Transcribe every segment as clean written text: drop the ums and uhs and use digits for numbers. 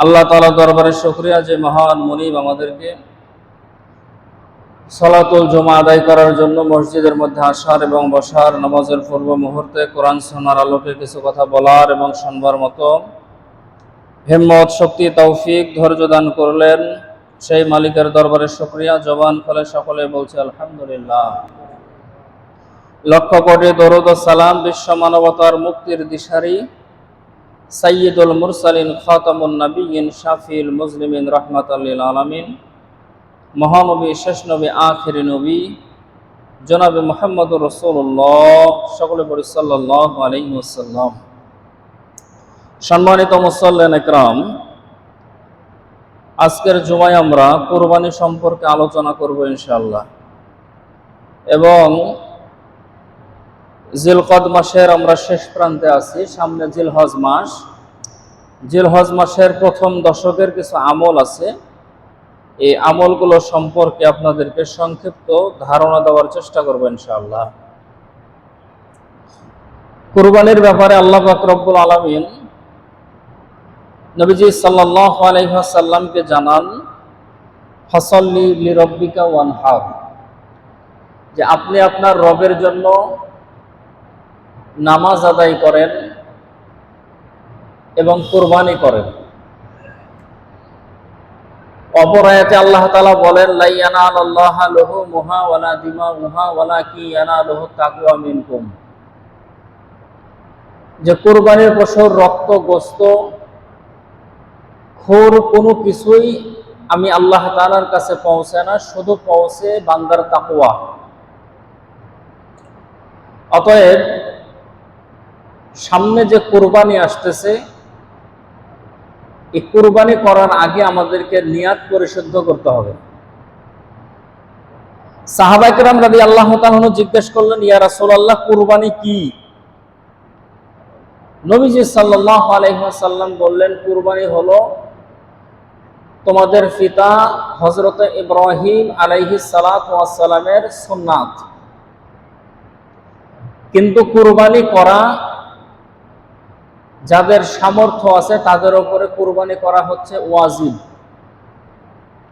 আল্লাহ তাআলা দরবারে শুকরিয়া যে মহান মুনিব আমাদেরকে সালাতুল জুমা আদায় করার জন্য মসজিদের মধ্যে আসার এবং বসার, নামাজের পূর্ব মুহূর্তে কোরআন সুন্নাহর আলোকে কিছু কথা বলার এবং শুনবার মতো হিম্মত, শক্তি, তৌফিক, ধৈর্য দান করলেন। সেই মালিকের দরবারে শুকরিয়া। জবান খুলে সকলে বলছে আলহামদুলিল্লাহ। লক্ষ কোটি দরুদ ও সালাম বিশ্ব মানবতার মুক্তির দিশারি সাইয়্যিদুল মুরসালিন, খাতামুন নবিয়্যিন, শাফিউল মুজলিমিন, রাহমাতাল লিল আলামিন, মহানবী, শেষ নবী, আখিরি নবী জনাবে মুহাম্মদুর রাসূলুল্লাহ, সকলে পড়ি সাল্লাল্লাহু আলাইহি ওয়াসাল্লাম। সম্মানিত মুসল্লিন ইকরাম, আজকের জুমায় আমরা কুরবানি সম্পর্কে আলোচনা করব ইনশাআল্লাহ। এবং জিলকদ মাসের আমরা শেষ প্রান্তে আছি, সামনে জিলহজ মাস। জিলহজ মাসের প্রথম দশকের কিছু আমল আছে, এই আমলগুলো সম্পর্কে আপনাদেরকে সংক্ষিপ্ত ধারণা দেওয়ার চেষ্টা করব ইনশাআল্লাহ। কুরবানির ব্যাপারে আল্লাহ পাক রব্বুল আলামিন নবীজি সাল্লাল্লাহু আলাইহি ওয়াসাল্লামকে জানান, ফাসাল্লি লিরাব্বিকা ওয়ানহার, যে আপনি আপনার রবের জন্য নামাজ আদায় করেন এবং কুরবানি করেন। অপর আয়াতে আল্লাহ তাআলা বলেন, লা ইয়ানালুল্লাহা লুহুমুহা ওয়ালা দিমাউহা ওয়ালাকিন ইয়ানালুহু তাকওয়া মিনকুম, যে কুরবানির পশুর রক্ত, গোশত, খুর কোনো কিছুই আমি আল্লাহ তাআলার কাছে পৌঁছে না, শুধু পৌঁছে বান্দার তাকওয়া। অতএব সামনে যে কুরবানি আসতেছে, এই কুরবানি করার আগে আমাদেরকে নিয়াত পরিশুদ্ধ করতে হবে। সাহাবায়ে কেরাম রাদিয়াল্লাহু তাআলা জিজ্ঞেস করলেন, ইয়া রাসূলুল্লাহ, কুরবানি কি? নবীজি সাল্লাল্লাহু আলাইহি ওয়াসাল্লাম বললেন, কুরবানি হলো তোমাদের পিতা হযরত ইব্রাহিম আলাইহিস সালাতু ওয়াস সালামের সুন্নাত। কিন্তু কুরবানি করা যাদের সামর্থ্য আছে তাদের উপরে কুরবানি করা হচ্ছে ওয়াজিব।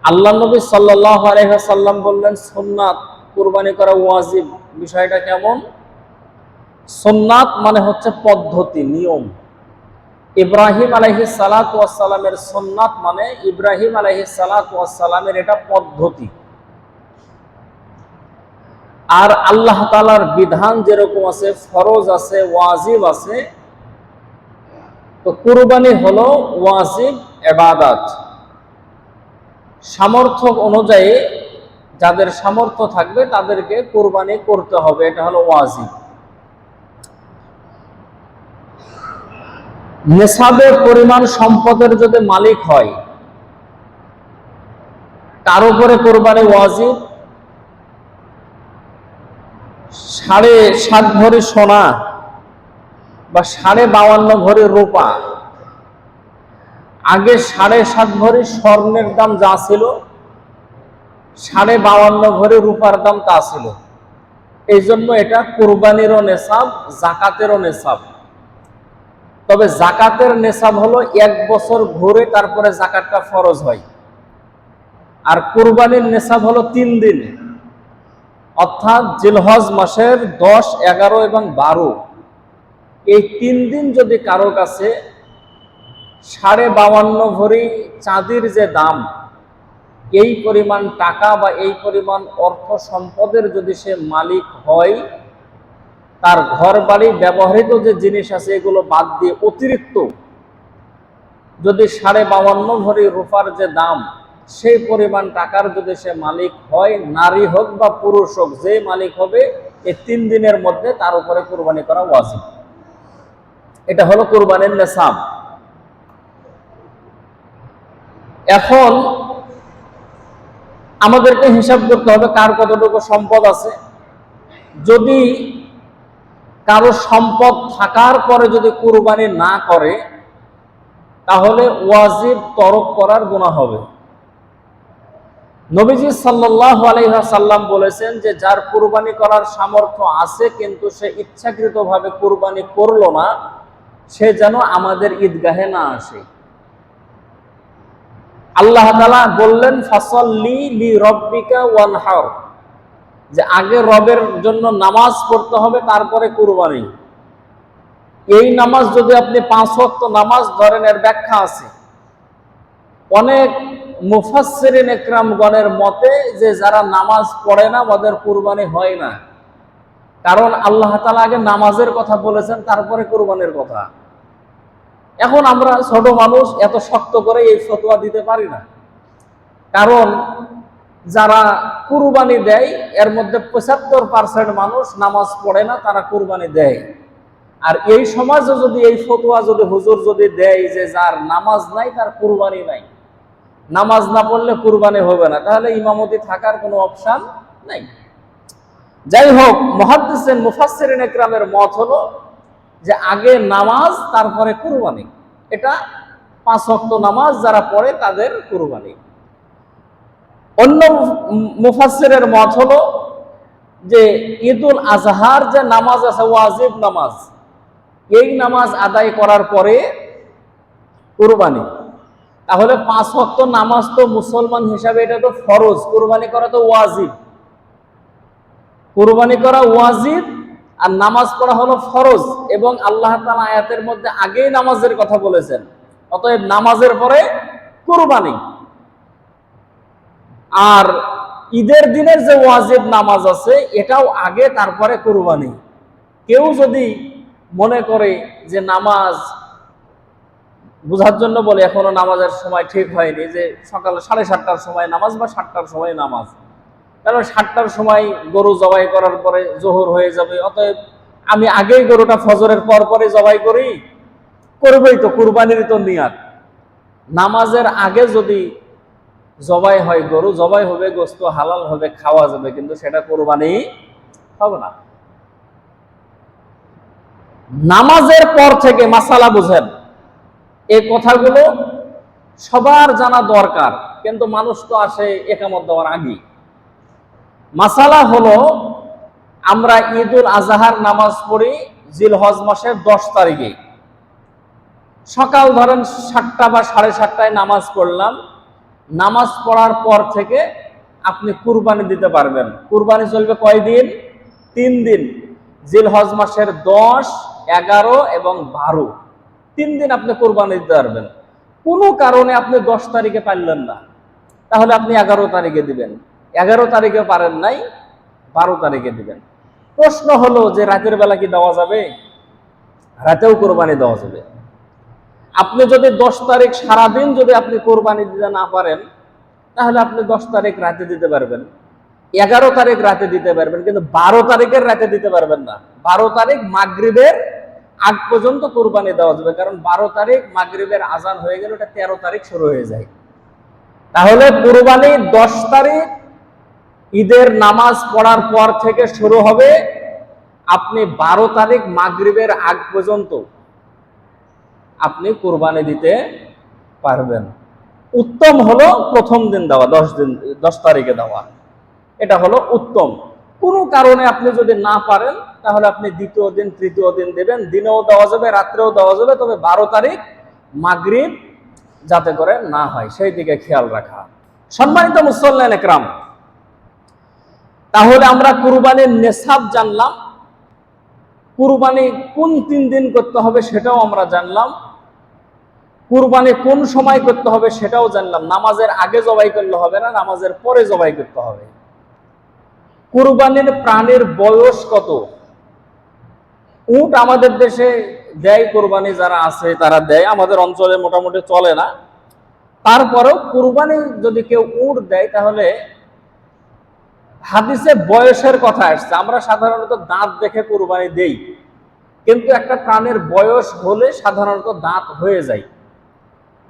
আল্লাহ নবী সাল্লাল্লাহু আলাইহি ওয়াসাল্লাম বললেন সুন্নাত, কুরবানি করা ওয়াজিব। বিষয়টা কেমন? সুন্নাত মানে হচ্ছে পদ্ধতি, নিয়ম। ইব্রাহিম আলাইহিস সালাতু ওয়াস সালামের সুন্নাত মানে ইব্রাহিম আলাইহিস সালাতু ওয়াস সালামের এটা পদ্ধতি। আর আল্লাহ তাআলার বিধান যেরকম আছে, ফরজ আছে, ওয়াজিব আছে, তো কুরবানি হলো ওয়াজিব ইবাদত। সামর্থ্য অনুযায়ী যাদের সামর্থ্য থাকবে তাদেরকে কুরবানি করতে হবে, এটা হলো ওয়াজিব। নেশাবের পরিমাণ সম্পদের যদি মালিক হয়, তার উপরে কুরবানি ওয়াজিব। 7.5 ভরি সোনা বা 52.5 ভরি রূপা, আগে 7.5 ভরি স্বর্ণের দাম যা ছিল, 52.5 ভরি রূপার দাম তা ছিল। এই জন্য এটা কুরবানিরও নেশাব, যাকাতেরও নেশাব। তবে যাকাতের নেশাব হলো 1 বছর ঘুরে তারপরে যাকাতটা ফরজ হয়, আর কুরবানির নেশাব হলো 3 দিন, অর্থাৎ জিলহজ মাসের 10, 11 এবং 12, এই 3 দিন যদি কারো কাছে 52.5 ভরি চাঁদির যে দাম, এই পরিমাণ টাকা বা এই পরিমাণ অর্থ সম্পদের যদি সে মালিক হয়, তার ঘর বাড়ি ব্যবহৃত যে জিনিস আছে এগুলো বাদ দিয়ে অতিরিক্ত যদি 52.5 ভরি রূপার যে দাম, সেই পরিমাণ টাকার যদি সে মালিক হয়, নারী হোক বা পুরুষ হোক, যে মালিক হবে, এই 3 দিনের মধ্যে তার উপরে কুরবানি করা ওয়াজিব। এটা হলো কুরবানির নেশাব। এখন আমাদেরকে হিসাব করতে হবে কার কতটুকু সম্পদ আছে। যদি কারো সম্পদ থাকার পরে যদি কুরবানি না করে, তাহলে ওয়াজিব তরক করার গুনাহ হবে। নবীজি সাল্লাল্লাহু আলাইহি ওয়াসাল্লাম বলেছেন যে যার কুরবানি করার সামর্থ্য আছে কিন্তু সে ইচ্ছাকৃতভাবে কুরবানি করলো না, সে যেন আমাদের ঈদগাহে না আসে। আল্লাহ তাআলা বললেন ফাসাল্লি লি রাব্বিকা ওয়ানহার, যে আগে রবের জন্য নামাজ পড়তে হবে, তারপরে কুরবানি। এই নামাজ যদি আপনি 5 ওয়াক্ত নামাজ ধরেন, এর ব্যাখ্যা আছে। অনেক মুফাসসিরিন ইকরামগণের মতে যে যারা নামাজ পড়ে না ওদের কুরবানি হয় না, কারণ আল্লাহ তাআলা আগে নামাজের কথা বলেছেন, তারপরে কুরবানির কথা। এখন আমরা ছোট মানুষ, এত শক্ত করে এই ফতোয়া দিতে পারি না, কারণ যারা কুরবানি দেয় এর মধ্যে 75% মানুষ নামাজ পড়ে না, তারা কুরবানি দেয়। আর এই সমাজে যদি এই ফতোয়া যদি হুজুর যদি দেয় যে যার নামাজ নাই তার কুরবানি নাই, নামাজ না পড়লে কুরবানি হবে না, তাহলে ইমামতি থাকার কোনো অপশন নাই। যাই হোক, মুহাদ্দিসিন মুফাসসিরিন ইকরামের মত হলো যে আগে নামাজ তারপরে কুরবানি। এটা 5 ওয়াক্ত নামাজ যারা পড়ে তাদের কুরবানি। অন্য মুফাসসিরের মত হলো যে ঈদুল আজহার যে নামাজ আছে ওয়াজিব নামাজ, এই নামাজ আদায় করার পরে কুরবানি। তাহলে 5 ওয়াক্ত নামাজ তো মুসলমান হিসাবে এটা তো ফরজ, কুরবানি করা তো ওয়াজিব। কুরবানি করা ওয়াজিব আর নামাজ পড়া হলো ফরজ, এবং আল্লাহ তাআলা আয়াতের মধ্যে আগেই নামাজের কথা বলেছেন, অতএব নামাজের পরে কুরবানি। আর ঈদের দিনের যে ওয়াজিব নামাজ আছে এটাও আগে, তারপরে কুরবানি। কেউ যদি মনে করে যে নামাজ বোঝার জন্য বলে এখনো নামাজের সময় ঠিক হয়নি, যে সকাল 7:30টার সময় নামাজ বা 7টার সময় নামাজ, কারণ 7টার সময় গরু জবাই করার পরে জোহর হয়ে যাবে, অতএব আমি আগেই গরুটা ফজরের পর পরে জবাই করি, করবই তো, কুরবানির তো নিয়াত। নামাজের আগে যদি জবাই হয়, গরু জবাই হবে, গোশত হালাল হবে, খাওয়া যাবে, কিন্তু সেটা কুরবানি হবে না। নামাজের পর থেকে মাসালা বুঝেন, এই কথাগুলো সবার জানা দরকার, কিন্তু মানুষ তো আসে একামত দেওয়ার আগে। মাসালা হলো, আমরা ঈদুল আজহার নামাজ পড়ি জিলহজ মাসের 10 তারিখে। সকাল ধরেন 7টা বা 7:30টায় নামাজ পড়লাম, নামাজ পড়ার পর থেকে আপনি কুরবানি দিতে পারবেন। কুরবানি চলবে কয়দিন? 3 দিন। জিলহজ মাসের 10, 11 এবং 12, 3 দিন আপনি কুরবানি দিতে পারবেন। কোনো কারণে আপনি 10 তারিখে পারলেন না, তাহলে আপনি 11 তারিখে দিবেন। 11 তারিখে পারেন নাই, 12 তারিখে দিবেন। প্রশ্ন হলো যে রাতের বেলা কি দেওয়া যাবে? রাতেও কোরবানি দেওয়া যাবে। আপনি যদি 10 তারিখ সারাদিন যদি আপনি কোরবানি দিতে না পারেন, তাহলে আপনি 10 তারিখ রাতে দিতে পারবেন, 11 তারিখ রাতে দিতে পারবেন, কিন্তু 12 তারিখের রাতে দিতে পারবেন না। 12 তারিখ মাগরিবের আগ পর্যন্ত কোরবানি দেওয়া যাবে, কারণ 12 তারিখ মাগরিবের আজান হয়ে গেলে ওটা 13 তারিখ শুরু হয়ে যায়। তাহলে কুরবানি 10 তারিখ ঈদের নামাজ পড়ার পর থেকে শুরু হবে, আপনি 12 তারিখ মাগরিবের আগ পর্যন্ত আপনি কুরবানি দিতে পারবেন। উত্তম হলো প্রথম দিন দেওয়া, 10 তারিখে দেওয়া, এটা হলো উত্তম। কোনো কারণে আপনি যদি না পারেন, তাহলে আপনি দ্বিতীয় দিন, তৃতীয় দিন দেবেন, দিনেও দেওয়া যাবে, রাত্রেও দেওয়া যাবে, তবে 12 তারিখ মাগরিব যাতে করে না হয় সেই দিকে খেয়াল রাখা। সম্মানিত মুসল্লিয়ান ইকরাম, তাহলে আমরা কুরবানির নেসাব জানলাম, কুরবানি কোন 3 দিন করতে হবে সেটাও আমরা জানলাম, কুরবানি কোন সময় করতে হবে সেটাও জানলাম। নামাজের আগে জবাই করলে হবে না, নামাজের পরে জবাই করতে হবে। কুরবানির প্রাণীর বয়স কত? উট আমাদের দেশে দেয়, কুরবানি যারা আছে তারা দেয়, আমাদের অঞ্চলে মোটামুটি চলে না। তারপরেও কুরবানি যদি কেউ উট দেয়, তাহলে হাদিসে বয়সের কথা আসছে। আমরা সাধারণত দাঁত দেখে কুরবানি দেই, কিন্তু একটা প্রাণীর বয়স হলে সাধারণত দাঁত হয়ে যায়।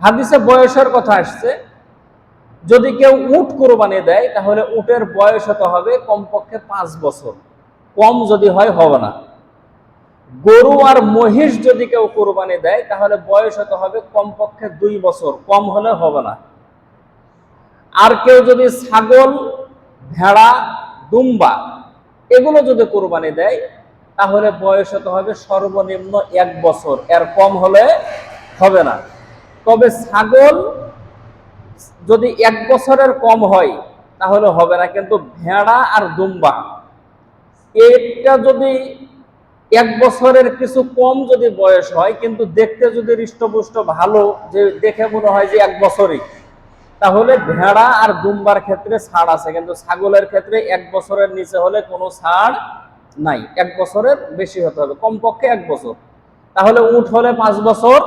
হাদিসে বয়সের কথা আসছে, যদি কেউ উট কুরবানি দেয় তাহলে উটের বয়স হতে হবে কমপক্ষে 5 বছর, কম যদি হয় হবে না। গরু আর মহিষ যদি কেউ কুরবানি দেয় তাহলে বয়স হতে হবে কমপক্ষে 2 বছর, কম হলে হবে না। আর কেউ যদি ছাগল, ভেড়া, দুম্বা এগুলো যদি কুরবানি দেয় তাহলে বয়স হতে হবে সর্বনিম্ন 1 বছর, এর কম হলে হবে না। তবে যদি 1 বছরের কম হয় তাহলে হবে না, কিন্তু ভেড়া আর দুম্বা এটা যদি 1 বছরের কিছু কম যদি বয়স হয়, কিন্তু দেখতে যদি হৃষ্টপুষ্ট ভালো, যে দেখে মনে হয় যে 1 বছরই, তাহলে ভেড়া আর দুম্বার ক্ষেত্রে ছাড় আছে, কিন্তু ছাগলের ক্ষেত্রে 1 বছরের নিচে হলে কোনো ছাড় নাই, 1 বছরের বেশি হতে হবে, কমপক্ষে 1 বছর। তাহলে উট হলে 5 বছর,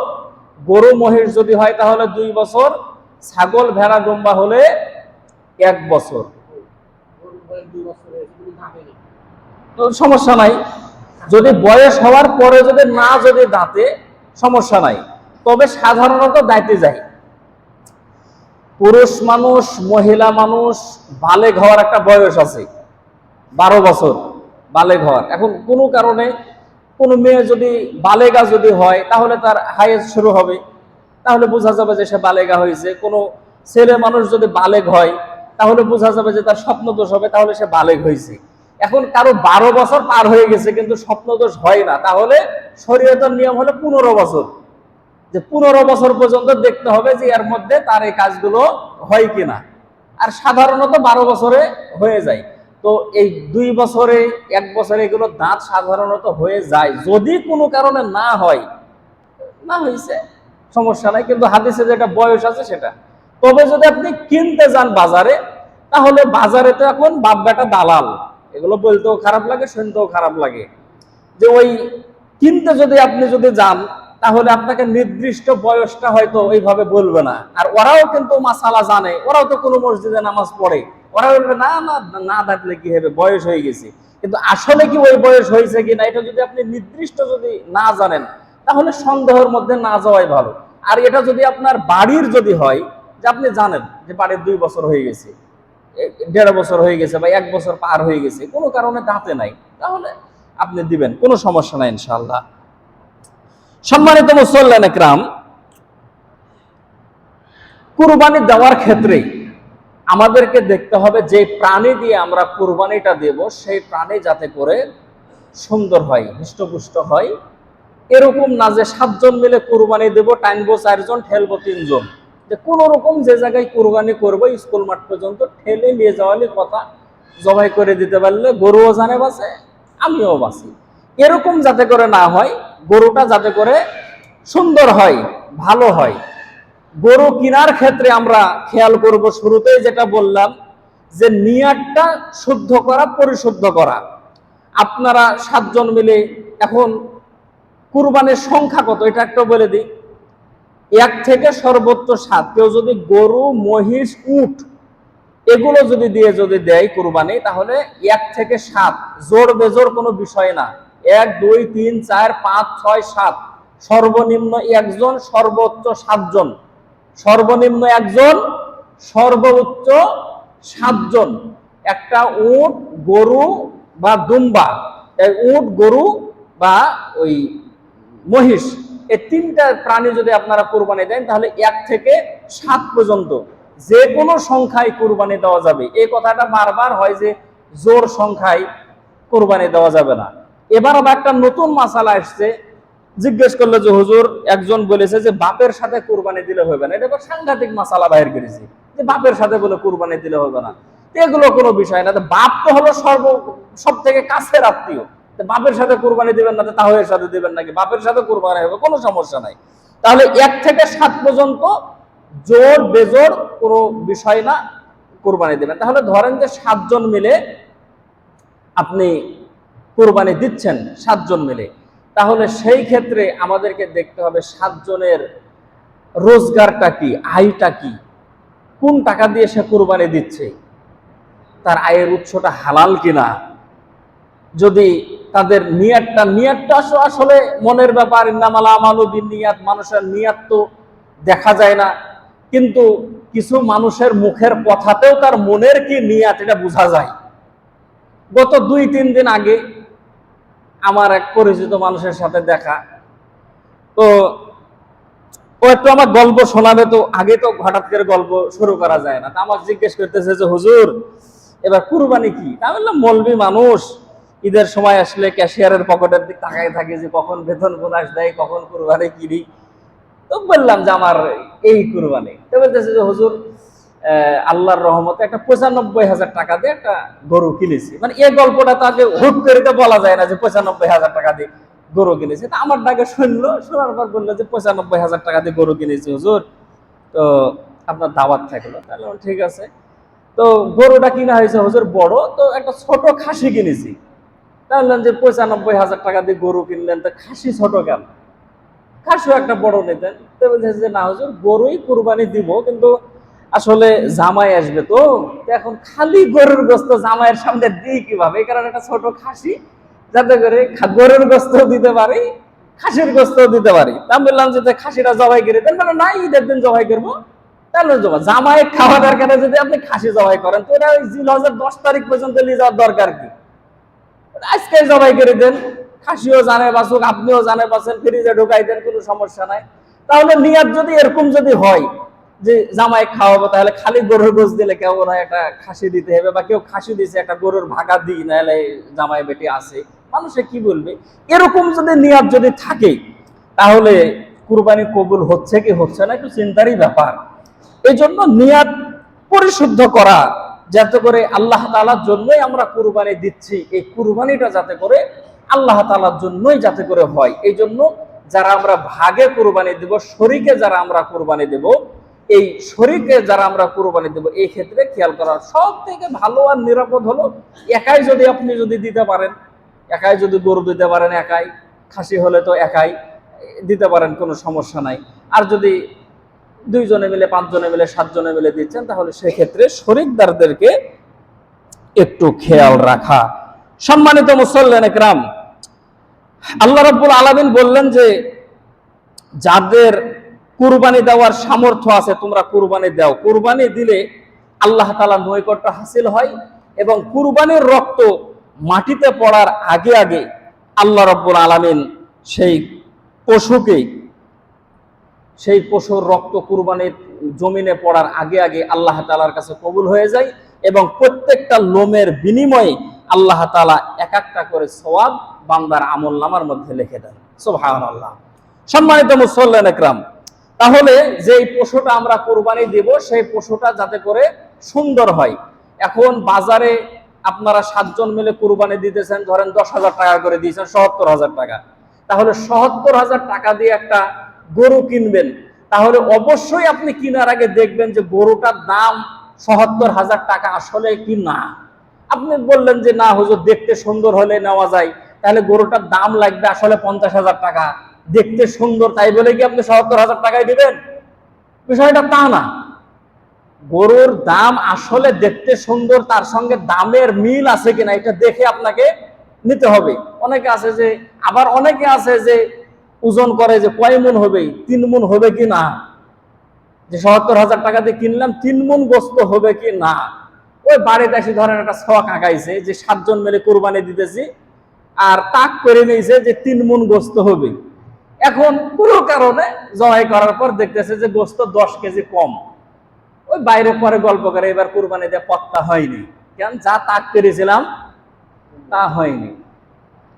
গরু মহিষ যদি হয় তাহলে 2 বছর, ছাগল ভেড়া দুম্বা হলে 1 বছর। তো সমস্যা নাই, যদি বয়স হওয়ার পরে যদি দাঁতে সমস্যা নাই, তবে সাধারণত দাঁতে যায়। পুরুষ মানুষ মহিলা মানুষ বালেগ হওয়ার একটা বয়স আছে, 12 বছর বালেগ হওয়ার। এখন কোনো কারণে কোনো মেয়ে যদি বালেগা যদি হয় তাহলে তার হায়েজ শুরু হবে, তাহলে বোঝা যাবে যে সে বালেগা হয়েছে। কোনো ছেলে মানুষ যদি বালেগ হয় তাহলে বোঝা যাবে যে তার স্বপ্নদোষ হবে, তাহলে সে বালেগ হয়েছে। এখন কারো 12 বছর পার হয়ে গেছে কিন্তু স্বপ্নদোষ হয় না, তাহলে শরীয়তের নিয়ম হলো 15 বছর, যে 15 বছর পর্যন্ত দেখতে হবে যে এর মধ্যে তার এই কাজগুলো হয় কিনা। আর সাধারণত 12 বছরে হয়ে যায়। তো এই 2 বছরে 1 বছরে এগুলো দাঁত সাধারণত হয়ে যায়, যদি কোনো কারণে না হয়, না হয়েছে সমস্যা নাই, কিন্তু হাদিসে যেটা বয়স আছে সেটা। তবে যদি আপনি কিনতে যান বাজারে, তাহলে বাজারে তো এখন বাপ বেটা দালাল, এগুলো বলতেও খারাপ লাগে, শুনতেও খারাপ লাগে, যে ওই কিনতে যদি আপনি যান তাহলে আপনাকে নির্দিষ্ট বয়সটা হয়তো ওইভাবে বলবে না। আর ওরাও কিন্তু মাসালা জানে, ওরাও তো কোনো মসজিদে নামাজ পড়ে, ওরা বলবে না না না থাকলে কি হবে, বয়স হয়ে গেছে। কিন্তু আসলে কি ওই বয়স হয়েছে কিনা এটা যদি আপনি নির্দিষ্ট না জানেন, তাহলে সন্দেহের মধ্যে না যাওয়াই ভালো। আর এটা যদি আপনার বাড়ির হয়, যে আপনি জানেন যে বাড়ির 2 বছর হয়ে গেছে, 1.5 বছর হয়ে গেছে বা 1 বছর পার হয়ে গেছে, কোনো কারণে দাঁতে নাই, তাহলে আপনি দিবেন, কোনো সমস্যা নাই ইনশাআল্লাহ। সম্মানিত মুসল্লিন একরাম, কুরবানি দেওয়ার ক্ষেত্রে আমাদেরকে দেখতে হবে যে প্রাণী দিয়ে আমরা কুরবানিটা দেব সেই প্রাণী যাতে করে সুন্দর হয়, হৃষ্টপুষ্ট হয়। এরকম না যে 7 জন মিলে কুরবানি দেব, টানবো 4 জন, ঠেলবো 3 জন, যে কোন রকম যে জায়গায় কুরবানি করবো স্কুল মাঠ পর্যন্ত ঠেলে নিয়ে যাওয়ারই কথা। জবাই করে দিতে পারলে গরুও জানে বাঁচে, আমিও বাঁচি, এরকম যাতে করে না হয়। গরুটা যাতে করে সুন্দর হয়, ভালো হয়। গরু কেনার ক্ষেত্রে আমরা খেয়াল করব, শুরুতেই যেটা বললাম, যে নিয়াতটা শুদ্ধ করা, পরিশুদ্ধ করা। আপনারা 7 জন মিলে, এখন কুরবানির সংখ্যা কত এটা একটা বলে দিই, 1 থেকে সর্বোচ্চ 7। কেউ যদি গরু মহিষ উট এগুলো দিয়ে দেয় কুরবানি, তাহলে 1 থেকে 7, জোর বেজোর কোনো বিষয় না। 1 2 3 4 5 6 7, সর্বনিম্ন 1 জন, সর্বোচ্চ 7 জন। সর্বনিম্ন 1 জন, সর্বোচ্চ 7 জন। একটা উট, গরু বা দুম্বা, উট, গরু বা ওই মহিষ, এই 3টা প্রাণী যদি আপনারা কুরবানি দেন, তাহলে 1 থেকে 7 পর্যন্ত যে কোনো সংখ্যায় কুরবানি দেওয়া যাবে। এই কথাটা বারবার হয় যে জোর সংখ্যায় কুরবানি দেওয়া যাবে না। এবার আবার একটা নতুন মাসালা আসছে, জিজ্ঞেস করলে যে হুজুর, একজন বলেছে যে বাপের সাথে কুরবানি দিলে হবে না। এটা আবার সাংঘাতিক মাসালা বাইর করেছে, যে বাপের সাথে বলে কুরবানি দিলে হবে না। এগুলো কোনো বিষয় না, বাপ তো হলো সব থেকে কাছের আত্মীয়, বাপের সাথে কুরবানি দিবেন না, তাহলে সাথে দিবেন নাকি? বাপের সাথে কুরবানি হবে, কোনো সমস্যা নাই। তাহলে 1 থেকে 7 পর্যন্ত জোর বেজোর কোনো বিষয় না, কুরবানি দিবেন। তাহলে ধরেন যে 7 জন মিলে আপনি কুরবানি দিচ্ছেন, 7 জন মিলে, তাহলে সেই ক্ষেত্রে আমাদেরকে দেখতে হবে 7 জনের রোজগারটা কি, আয়টা কি, কোন টাকা দিয়ে সে কুরবানি দিচ্ছে, তার আয়ের উৎসটা হালাল কিনা। যদি তাদের নিয়াতটা আসলে মনের ব্যাপার, ইন্নামাল আমালু বিন্নিয়াত, মানুষের নিয়াত তো দেখা যায় না, কিন্তু কিছু মানুষের মুখের কথাতেও তার মনের কি নিয়াত এটা বোঝা যায়। গত 2-3 দিন আগে আমার এক পরিচিত মানুষের সাথে দেখা, তো ও একটু আমার গল্প শোনাবে, তো আগে তো হঠাৎ করে গল্প শুরু করা যায় না। তা আমাকে জিজ্ঞেস করতেছে যে হুজুর, এবার কুরবানি কি? তা বললাম, মৌলবি মানুষ, ঈদের সময় আসলে ক্যাশিয়ারের পকেটের দিক তাকায় থাকে যে কখন বেতন বোনাস দেয়, কখন কুরবানি কিনি। তো বললাম যে আমার এই কুরবানি। তো বলতেছে যে হুজুর, আল্লাহর রহমতে একটা 95,000 টাকা দিয়ে একটা গরু কিনেছি। মানে এই গল্পটা তাকে হুট করে তো বলা যায় না যে 95,000 টাকা দিয়ে গরু কিনেছি। তা আমার ডাকে শুনলো, শোনার পর বললো যে 95,000 টাকা দিয়ে গরু কিনেছি হুজুর, তো আপনার দাওয়াত থাকলো। তাহলে ঠিক আছে। তো গরুটা কিনা হয়েছে হুজুর বড়, তো একটা ছোট খাসি কিনেছি। তাহলে যে 95,000 টাকা দিয়ে গরু কিনলেন, তো খাসি ছোট কেন? খাসিও একটা বড় নিতেন। তো বলছে যে না হুজুর, গরুই কুরবানি দিব, কিন্তু আসলে জামাই আসবে, তো এখন খালি গরুর গোস্ত জামাইয়ের সামনে দিই কিভাবে, এই কারণে একটা ছোট খাসি, যাতে করে গরুর গোস্ত দিতে পারি, খাসির গোস্ত দিতে পারি। আমি বললাম যে খাসিটা জবাই করে দেন। মানে না, ঈদের দিন জবাই করবো। তাহলে জামাই খাওয়া দরকারে যদি আপনি খাসি জবাই করেন, তো ওটা জিলহজের 10 তারিখ পর্যন্ত নিয়ে যাওয়ার দরকার কি? আজকে জবাই করে দেন, খাসিও জানে বাসুক, আপনিও জানে বাসেন, ফ্রিজে ঢুকাই দেন, কোনো সমস্যা নাই। তাহলে নিয়াত যদি এরকম যদি হয় যে জামাই খাওয়াবো, তাহলে খালি গরুর গোশ দিলে কেউ না একটা খাসি দিতে হবে, বা কেউ খাসি দিছে একটা গরুর ভাগা দিই, নাহলে জামাই বেটি আছে, মানুষে কি বলবে? এরকম যদি নিয়াত যদি থাকে, তাহলে কুরবানি কবুল হচ্ছে কি হচ্ছে না একটু চিন্তারই ব্যাপার। এই জন্য নিয়াত পরিশুদ্ধ করা, যাতে করে আল্লাহ তাআলার জন্যই আমরা কুরবানি দিচ্ছি, এই কুরবানিটা যাতে করে আল্লাহ তাআলার জন্যই যাতে করে হয়। এই জন্য যারা আমরা ভাগে কুরবানি দেব, শরীকে যারা আমরা কুরবানি দেব, এই শরীকে যারা আমরা কুরবানি দেব, এই ক্ষেত্রে খেয়াল করা সব থেকে ভালো আর নিরাপদ হলো একাই যদি আপনি যদি দিতে পারেন, একাই যদি গরু দিতে পারেন, একাই খাসি হলে তো একাই দিতে পারেন, কোনো সমস্যা নাই। আর যদি 2 জনে মিলে, 5 জনে মিলে, 7 জনে মিলে দিচ্ছেন, তাহলে সেক্ষেত্রে শরীকদারদেরকে একটু খেয়াল রাখা। সম্মানিত মুসল্লিয়ানে কেরাম, আল্লাহ রাব্বুল আলামিন বললেন যে যাদের কুরবানি দেওয়ার সামর্থ্য আছে তোমরা কুরবানি দাও। কুরবানি দিলে আল্লাহ তাআলার নৈকট্য হাসিল হয়, এবং কুরবানির রক্ত মাটিতে পড়ার আগে আগে আল্লাহ রাব্বুল আলামিন সেই পশুকে, সেই পশুর রক্ত কুরবানির জমিনে পড়ার আগে আগে আল্লাহ তাআলার কাছে কবুল হয়ে যায়, এবং প্রত্যেকটা লোমের বিনিময়ে আল্লাহ তাআলা এক একটা করে সওয়াব বান্দার আমলনামার মধ্যে লিখে দেন। সুবহানাল্লাহ। সম্মানিত মুসল্লিয়ানে কেরাম, তাহলে যেই পশুটা আমরা কুরবানি দেব, সেই পশুটা যাতে করে সুন্দর হয়। এখন বাজারে আপনারা 7 জন মিলে কুরবানি দিতেছেন, ধরেন 10,000 টাকা করে দিয়েছেন, 77,000 টাকা। তাহলে 77,000 টাকা দিয়ে একটা গরু কিনবেন, তাহলে অবশ্যই আপনি কেনার আগে দেখবেন যে গরুটার দাম 77,000 টাকা আসলে কি না। আপনি বললেন যে না হুজুর, দেখতে সুন্দর হলে নেওয়া যায়, তাহলে গরুটার দাম লাগবে আসলে 50,000 টাকা। দেখতে সুন্দর তাই বলে কি আপনি 77,000 টাকায় দিবেন? বিষয়টা তা না। গরুর দাম আসলে দেখতে সুন্দর, তার সঙ্গে দামের মিল আছে কিনা এটা দেখে আপনাকে নিতে হবে। অনেকে আছে যে, আবার অনেকে আছে যে ওজন করে যে কয় মন হবে, 3 মন হবে কি না, যে 77,000 টাকা দিয়ে কিনলাম 3 মন গোস্ত হবে কি না। ওই বাড়িতে এসে ধরেন একটা শখ আঁকাইছে যে 7 জন মিলে কুরবানি দিতেছি, আর তাক করে নিয়েছে যে 3 মন গোস্ত হবে। এখন কোনো কারণে জবাই করার পর দেখতেছে যে গোস্ত 10 কেজি কম। ওই বাইরে পরে গল্প করে এবার কুরবানি দিয়ে পত্তা হয়নি, কেন যা তাক করেছিলাম তা হয়নি।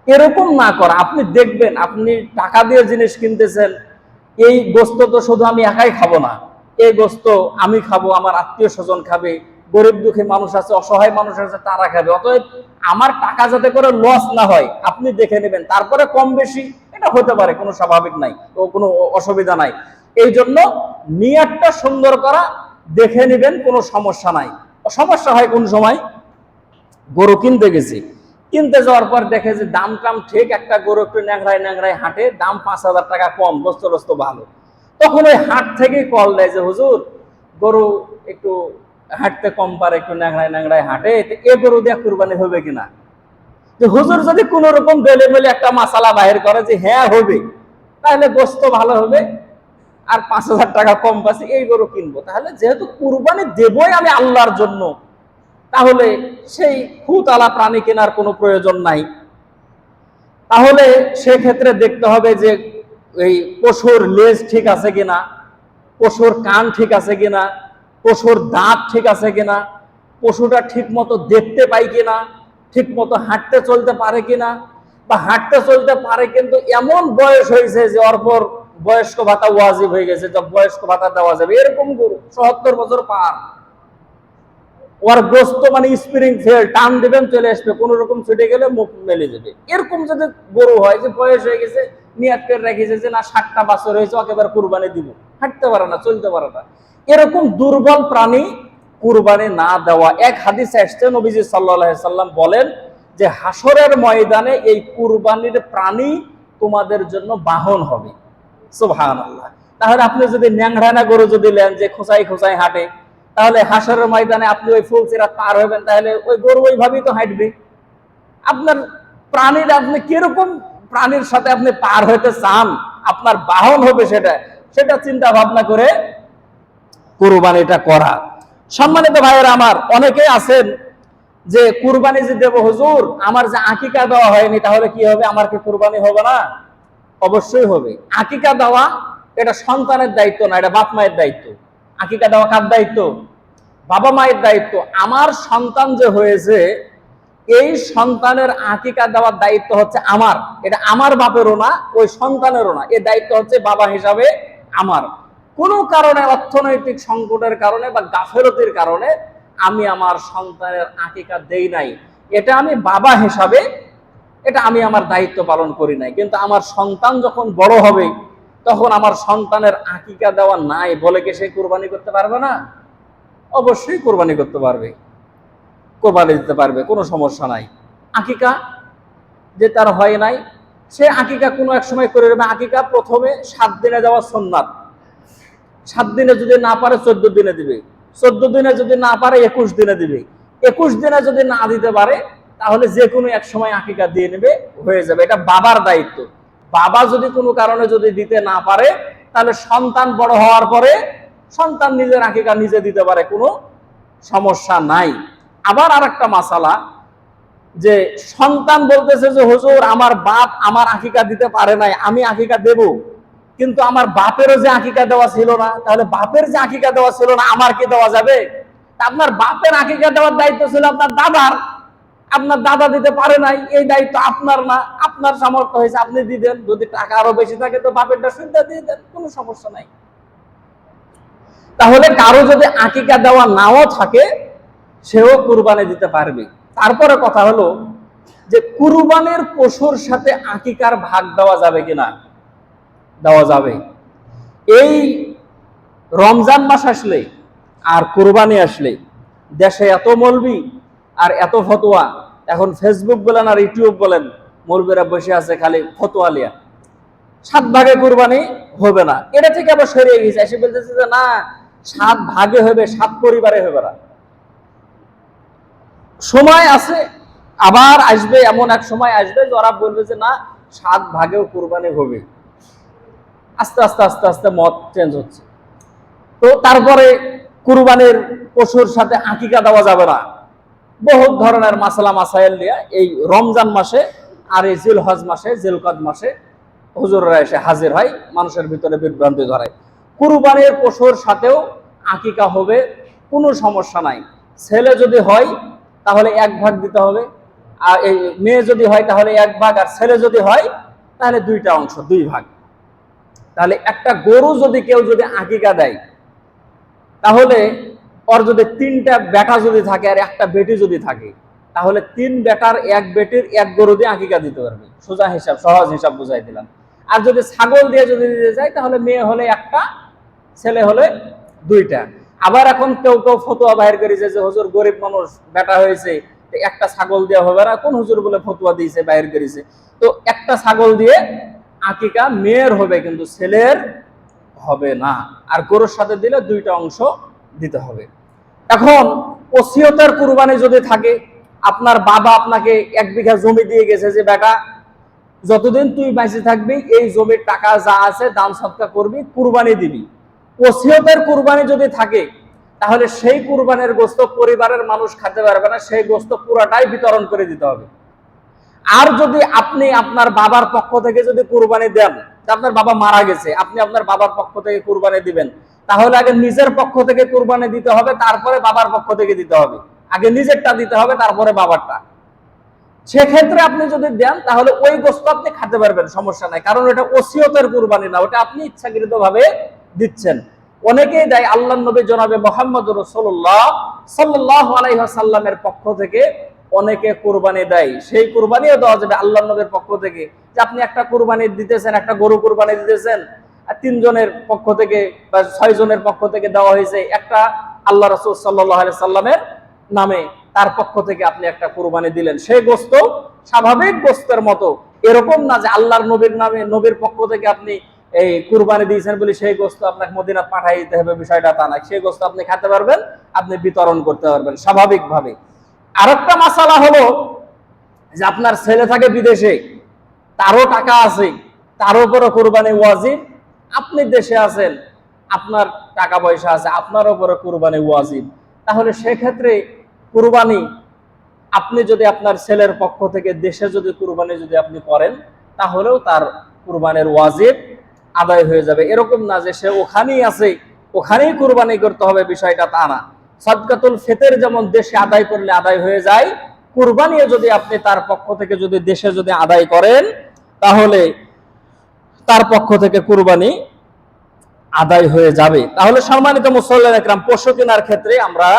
এরকম না করা। আপনি দেখবেন আপনি টাকা দিয়ে জিনিস কিনতেছেন, এই গোস্ত তো শুধু আমি একাই খাবো না, এই গোস্ত আমি খাবো, আমার আত্মীয় স্বজন খাবে, গরিব দুঃখী মানুষ আছে, অসহায় মানুষ আছে, তারা খাবে। অতএব আমার টাকা যাতে করে লস না হয় আপনি দেখে নেবেন, তারপরে কম বেশি এটা হতে পারে, কোনো স্বাভাবিক নাই, ও কোনো অসুবিধা নাই। এই জন্য নিয়তটা সুন্দর করা, দেখে নেবেন, কোনো সমস্যা নাই। সমস্যা হয় কোন সময়? গরু কিনতে গেছি, কিনতে যাওয়ার পর দেখে যে দাম টাম ঠিক, একটা গরু একটু ন্যাংরায় ন্যাংরায় হাঁটে, দাম 5,000 টাকা কম, গোস্ত টোস্ত ভালো। তখন ওই হাট থেকেই কল দেয় যে হুজুর, গরু একটু হাঁটতে কম পারে, একটু ন্যাংরায় ন্যাংরায় হাঁটে, এ গরু দিয়ে কুরবানি হবে কিনা। যে হুজুর যদি কোন রকম বেলে মেলে একটা মাসালা বাহির করে যে হ্যাঁ হবে, তাহলে গোস্ত ভালো হবে, আর 5,000 টাকা কম পাচ্ছি, এই গরু কিনবো। তাহলে যেহেতু কুরবানি দেবই আমি আল্লাহর জন্য, তাহলে সেই খুঁতআলা প্রাণী কেনার কোনো প্রয়োজন নাই। তাহলে সেক্ষেত্রে দেখতে হবে যে এই পশুর লেজ ঠিক আছে কিনা, পশুর কান ঠিক আছে কিনা, পশুর দাঁত ঠিক আছে কিনা, পশুটা ঠিক মতো দেখতে পাই কিনা, ঠিক মতো হাঁটতে চলতে পারে কিনা, বা হাঁটতে চলতে পারে কিন্তু এমন বয়স হয়েছে যে ওর পর বয়স্ক ভাতা ওয়াজিব হয়ে গেছে, বয়স্ক ভাতা দেওয়া যাবে, এরকম গরু ৭৭ বছর পার, ওর গোস্ত মানে স্প্রিং ফেল, টান দিবেন চলে আসবে, কোন রকম ছুটে গেলে মুখ মেলে যাবে। এরকম যদি গরু হয় যে বয়স হয়ে গেছে, নিয়াত করে রেখেছে যে না 60টা বছর হয়েছে একেবারে কুরবানি দিব, হাঁটতে পারে না, চলতে পারে না, এরকম দুর্বল প্রাণী কুরবানি না দেওয়া। এক হাদিসে আসছে নবীজি সাল্লাল্লাহু আলাইহি সাল্লাম বলেন যে হাসরের ময়দানে এই কুরবানির প্রাণী তোমাদের জন্য বাহন হবে। সুবহানাল্লাহ। তাহলে আপনি যদি ন্যাংরানা গরু যদি নেন যে খোঁচাই খোঁচাই হাঁটে, তাহলে হাসরের ময়দানে আপনি ওই ফুলসিরাত পার হবেন, তাহলে ওই গরু ওইভাবেই তো হাঁটবে। আপনার প্রাণীর, আপনি কিরকম প্রাণীর সাথে আপনি পার হইতে চান, আপনার বাহন হবে সেটা, সেটা চিন্তা ভাবনা করে কুরবানিটা করা। সম্মানিত ভাইয়েরা আমার, অনেকেই আছেন যে কুরবানি যে দেব হুজুর, আমার যে আকিকা দেওয়া হয়নি তাহলে কি হবে, আমার কি কুরবানি হবে না? অবশ্যই হবে। আকিকা দেওয়া এটা সন্তানের দায়িত্ব না, এটা বাপ মায়ের দায়িত্ব। আকিকা দেওয়া কার দায়িত্ব? বাবা মায়ের দায়িত্ব। আমার সন্তান যে হয়েছে, এই সন্তানের আকিকা দেওয়ার দায়িত্ব হচ্ছে আমার, এটা আমার বাপেরও না, ওই সন্তানেরও না, এই দায়িত্ব হচ্ছে বাবা হিসাবে আমার। কোনো কারণে, অর্থনৈতিক সংকটের কারণে বা গাফেলতির কারণে আমি আমার সন্তানের আকিকা দেই নাই, এটা আমি বাবা হিসাবে, এটা আমি আমার দায়িত্ব পালন করি নাই। কিন্তু আমার সন্তান যখন বড় হবে, তখন আমার সন্তানের আকিকা দেওয়া নাই বলে কি সে কুরবানি করতে পারবে না? অবশ্যই কুরবানি করতে পারবে, কোরবানি দিতে পারবে, কোনো সমস্যা নাই। আকিকা যে তার হয় নাই, সে আকিকা কোনো এক সময় করে নেবে। আকিকা প্রথমে 7 দিনে দেওয়া সুন্নাত, 7 দিনে যদি না পারে 14 দিনে দিবে, 14 দিনে যদি না পারে 21 দিনে দিবে, 21 দিনে যদি না দিতে পারে তাহলে যে কোনো এক সময় আকিকা দিয়ে নেবে, হয়ে যাবে। এটা বাবার দায়িত্ব। বাবা যদি কোনো কারণে যদি দিতে না পারে, তাহলে সন্তান বড় হওয়ার পরে সন্তান নিজের আকিকা নিজে দিতে পারে, কোনো সমস্যা নাই। আবার আরেকটা মাসালা, যে সন্তান বলতেছে যে হুজুর আমার বাপ আমার আকিকা দিতে পারে নাই, আমি আকিকা দেব, কিন্তু আমার বাপেরও যে আকিকা দেওয়া ছিল না, তাহলে বাপের যে আকিকা দেওয়া ছিল না আমার কি দেওয়া যাবে? আপনার বাপের আকিকা দেওয়ার দায়িত্ব ছিল আপনার দাদার, আপনার দাদা দিতে পারে নাই, এই দায়িত্ব আপনার না, আপনার সামর্থ্য হয়েছে আপনি দিতেন, যদি টাকা আরো বেশি থাকে তো বাপেরটা সুবিধা দিয়ে দেন, কোনো সমস্যা নাই। তাহলে কারো যদি আকিকা দেওয়া নাও থাকে, সেও কুরবানি দিতে পারবে। তারপরে কথা হলো যে কুরবানির পশুর সাথে আকিকার ভাগ দেওয়া যাবে কিনা? দেওয়া যাবে। এই রমজান মাস আসলে আর কুরবানি আসলে দেশে এত মৌলবি আর এত ফতোয়া, এখন ফেসবুক বলেন আর ইউটিউব বলেন, মৌলবিরা বসে আছে খালি ফতোয়া লিয়া, 7 ভাগে কুরবানি হবে না, এটা থেকে আবার সরিয়ে গেছে, এসে বলতেছে যে না 7 ভাগে হবে, 7 পরিবারে হবে না। সময় আছে, আবার আসবে, এমন এক সময় আসবে যারা বলবে যে না 7 ভাগেও কুরবানি হবে। আস্তে আস্তে আস্তে আস্তে মত চেঞ্জ হচ্ছে। তো তারপরে কুরবানির পশুর সাথে আকিকা দেওয়া যাবে না, বহুত ধরনের মাসালা মাসাইল নিয়ে এই রমজান মাসে আর এই জিলহজ মাসে, জিলকদ মাসে হুজুররা এসে হাজির হয়, মানুষের ভিতরে বিভ্রান্তি ধরায়। কুরবানির পশুর সাথেও আকিকা হবে, কোনো সমস্যা নাই। ছেলে যদি হয় তাহলে 1 ভাগ দিতে হবে, আর এই মেয়ে যদি হয় তাহলে 1 ভাগ, আর ছেলে যদি হয় তাহলে 2টা অংশ, 2 ভাগ। তাহলে একটা গরু যদি কেউ যদি আকিকা দেয়, তাহলে ওর যদি 3টা বেটা যদি থাকে আর 1টা বেটি যদি থাকে, তাহলে 3 বেটার 1 বেটির 1 গরু দিয়ে আকিকা দিতে পারবে। সোজা হিসাব, সহজ হিসাব বুঝাই দিলাম। আর যদি ছাগল দিয়ে যদি দিতে চাই, তাহলে মেয়ে হলে 1টা, ছেলে হলে 2টা। আবার এখন কেউ কেউ ফতোয়া বাহির করেছে যে হুজুর গরিব মানুষ, বেটা হয়েছে, একটা ছাগল দিয়ে হবে না, কোন হুজুর বলে ফতোয়া দিয়েছে বাহির করেছে, তো একটা ছাগল দিয়ে আকিকা মেয়ের হবে, কিন্তু ছেলের হবে না। আর গরুর সাথে দিলে 2টা অংশ দিতে হবে। এখন ওসিয়তের কুরবানি যদি থাকে, আপনার বাবা আপনাকে 1 বিঘা জমি দিয়ে গেছে যে বেটা যতদিন তুই বেঁচে থাকবি এই জমির টাকা যা আছে দান সদকা করবি, কুরবানি দিবি। ওসিয়তের কুরবানি যদি থাকে, তাহলে সেই কুরবানির গোশত পরিবারের মানুষ খেতে পারবে না, সেই গোশত পুরাটাই বিতরণ করে দিতে হবে। আর যদি আপনি আপনার বাবার পক্ষ থেকে যদি কুরবানি দেন, আপনার বাবা মারা গেছে, আপনি আপনার বাবার পক্ষ থেকে কুরবানি দিবেন, তাহলে আগে নিজের পক্ষ থেকে কুরবানি দিতে হবে, তারপরে বাবার পক্ষ থেকে দিতে হবে। আগে নিজেরটা দিতে হবে, তারপরে বাবারটা। সেক্ষেত্রে আপনি যদি দেন তাহলে ওই গোশত আপনি খেতে পারবেন, সমস্যা নাই, কারণ এটা ওসিয়তের কুরবানি না, ওটা আপনি ইচ্ছাকৃত ভাবে দিচ্ছেন। অনেকেই দেয়, আল্লাহর নবী জনাবে মুহাম্মদ রাসূলুল্লাহ সাল্লাল্লাহু আলাইহি ওয়াসাল্লামের পক্ষ থেকে অনেকে কুরবানি দেয়, সেই কুরবানিও দেওয়া যাবে আল্লাহর নবীর পক্ষ থেকে। যে আপনি একটা কুরবানি দিতেছেন, একটা গরু কুরবানি দিতেছেন, আর 3 জনের পক্ষ থেকে বা 6 জনের পক্ষ থেকে দেওয়া হয়েছে, একটা আল্লাহ রাসূল সাল্লাল্লাহু আলাইহি সাল্লামের নামে তার পক্ষ থেকে আপনি একটা কুরবানি দিলেন, সেই গোশত স্বাভাবিক গোশতের মতো। এরকম না যে আল্লাহর নবীর নামে, নবীর পক্ষ থেকে আপনি এই কুরবানি দিয়েছেন বলে সেই গোশত আপনাকে মদিনা পাঠাই দিতে হবে, বিষয়টা তা না। সেই গোশত আপনি খেতে পারবেন, আপনি বিতরণ করতে পারবেন স্বাভাবিকভাবে। আরেকটা মাসালা হলো যে আপনার ছেলে থাকে বিদেশে, তারও টাকা আছে, তার উপরে কুরবানি ওয়াজিব। আপনি দেশে আছেন, আপনার টাকা পয়সা আছে, আপনার উপরে কুরবানি ওয়াজিব। তাহলে সেক্ষেত্রে কুরবানি আপনি যদি আপনার ছেলের পক্ষ থেকে দেশে যদি কুরবানি যদি আপনি করেন, তাহলেও তার কুরবানির ওয়াজিব আদায় হয়ে যাবে। এরকম না যে সে ওখানেই আছে, ওখানেই কুরবানি করতে হবে, বিষয়টা তা না। সাদকাতুল ফিতর যেমন দেশে আদায় করলে আদায় হয়ে যায়, কুরবানিও যদি আপনি তার পক্ষ থেকে যদি দেশে যদি আদায় করেন, তাহলে তার পক্ষ থেকে কুরবানি আদায় হয়ে যাবে। তাহলে সম্মানিত মুসল্লিন একরাম, পশু কেনার ক্ষেত্রে আমরা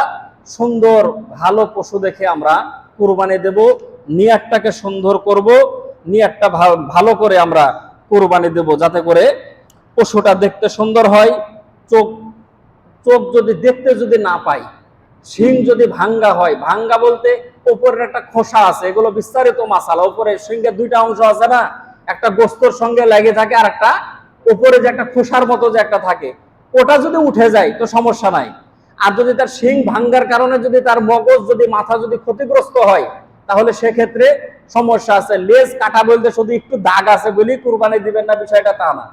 সুন্দর ভালো পশু দেখে আমরা কুরবানি দেব, নিয়তটাকে সুন্দর করব, নিয়তটা ভালো করে আমরা কুরবানি দেব, যাতে করে পশুটা দেখতে সুন্দর হয়। চোখ চোখ যদি দেখতে যদি না পাই, শিং যদি ভাঙ্গা হয়, ভাঙ্গা বলতে উপরের একটা খোসা আছে, এগুলো বিস্তারিত মাসালা। উপরে শিংয়ের 2টা অংশ আছে না, একটা গোস্তর সঙ্গে লেগে থাকে, আর একটা উপরে যে একটা খোসার মতো যে একটা থাকে, ওটা যদি উঠে যায় তো সমস্যা নাই। আর যদি তার শিং ভাঙ্গার কারণে যদি তার মগজ যদি মাথা যদি ক্ষতিগ্রস্ত হয়, তাহলে সেক্ষেত্রে সমস্যা আছে। লেজ কাটা বলতে শুধু একটু দাগ আছে বলেই কুরবানি দিবেন না, বিষয়টা তা না।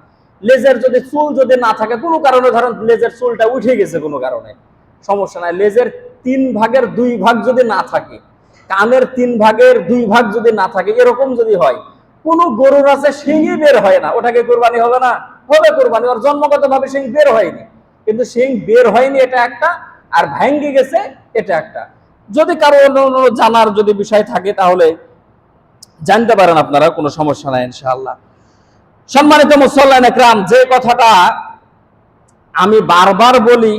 লেজের যদি চুল যদি না থাকে কোনো কারণে, ধরেন লেজের চুলটা উঠে গেছে কোনো কারণে, সমস্যা নাই। লেজের 3 ভাগের 2 ভাগ যদি না থাকে, কানের 3 ভাগের 2 ভাগ যদি না থাকে, এরকম যদি হয়, কোন গরুর আছে শিংই বের হয় না, ওটাকে কুরবানি হবে না? হবে কুরবানি। ওর জন্মগত ভাবে শিং বের হয়নি, কিন্তু শিং বের হয়নি এটা একটা, আর ভাঙ্গি গেছে এটা একটা। যদি কারো অন্য জানার যদি বিষয় থাকে তাহলে জানতে পারেন আপনারা, কোনো সমস্যা নাই ইনশাআল্লাহ। সম্মানিত মুসল্লিন একরাম, যে কথাটা আমি বারবার বলি,